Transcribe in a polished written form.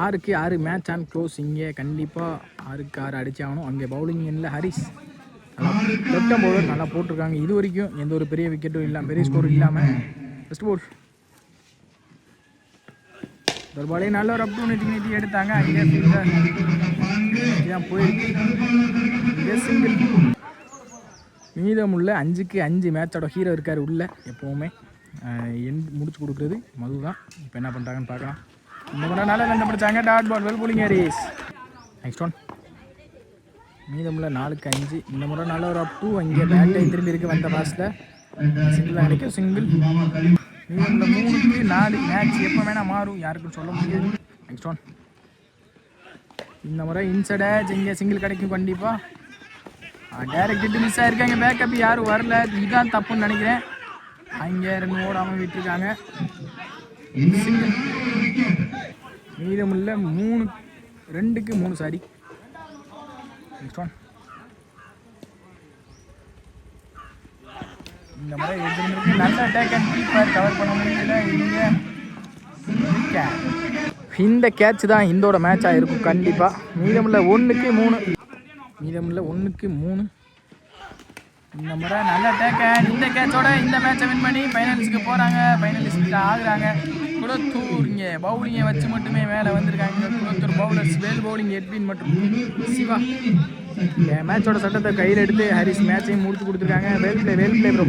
6க்கு 6 match on close. இங்கே கண்டிப்பாக 6க்கு 6 அடிச்சாகணும். அங்கே பவுலிங் எண்ணில் ஹரிஸ் லெஃப்ட் பவுலர் நல்லா போட்டிருக்காங்க. இது வரைக்கும் எந்த ஒரு பெரிய விக்கெட்டும் இல்லாமல் பெரிய ஸ்கோர் இல்லாமல் ஃபஸ்ட் போல் ஒரு பாலே நல்ல ஒரு ஆப்பர்ச்சுனிட்டி எடுத்தாங்க. அங்கே போயிருக்கு. சிங்கிள். மீதமுள்ள 5க்கு 5 மேட்சோட ஹீரோ இருக்கார் உள்ள எப்போவுமே முடிச்சு கொடுக்குறது மது தான். இப்போ என்ன பண்ணுறாங்கன்னு பார்க்கலாம். இந்த முறை நல்லா என்ன படித்தாங்க. Dot ball well bowling Harris. Next one. மீதமுள்ள 4க்கு 5. இந்த முறை நல்ல ஒரு அப் டூ. அங்கே பேட்டை திரும்பி இருக்கு வந்த பாஸில் சிங்கிளாக கிடைக்கும். சிங்கிள். மீதமுள்ள 3க்கு 4 மேட்ச் எப்போ வேணால் மாறும், யாருக்கும் சொல்ல முடியாது. Next one. இந்த முறை இன்சைடை இங்கே சிங்கிள் கிடைக்கும் கண்டிப்பாக. டைரக்ட் ஹிட் மிஸ் ஆகிருக்காங்க. பேக்கப் யாரும் வரல. இதுதான் தப்புன்னு நினைக்கிறேன். அங்கே 2 ஓடாமல் விட்டுருக்காங்க. சிங்கிள். மீதமுள்ள 2க்கு 3 சாரி. Next one. இந்த முறை எதிர்த்து நல்ல அட்டாக் அண்ட் கீப்பர் கவர் பண்ண முடியல. இந்த கேட்ச் தான் இந்தோட மேட்சாக இருக்கும் கண்டிப்பாக. மீதமுள்ள 1க்கு 3. இந்த முறை நல்ல அட்டாக் அண்ட் இந்த கேட்சோட இந்த மேட்சை வின் பண்ணி ஃபைனலிஸ்ட்டுக்கு போகிறாங்க. ஃபைனலிஸ்ட் ஆகுறாங்க. குளத்தூர் இங்கே பவுலிங்கை வச்சு மட்டுமே மேலே வந்திருக்காங்க. குளத்தூர் பவுலர்ஸ் வேல் பவுலிங் எட்வின் மற்றும் சிவா. மேட்சோட சட்டத்தை கையில் எடுத்து ஹரிஸ் மேட்சையும் முடிச்சு கொடுத்துருக்காங்க. வேல் பிளே ப்ரோ.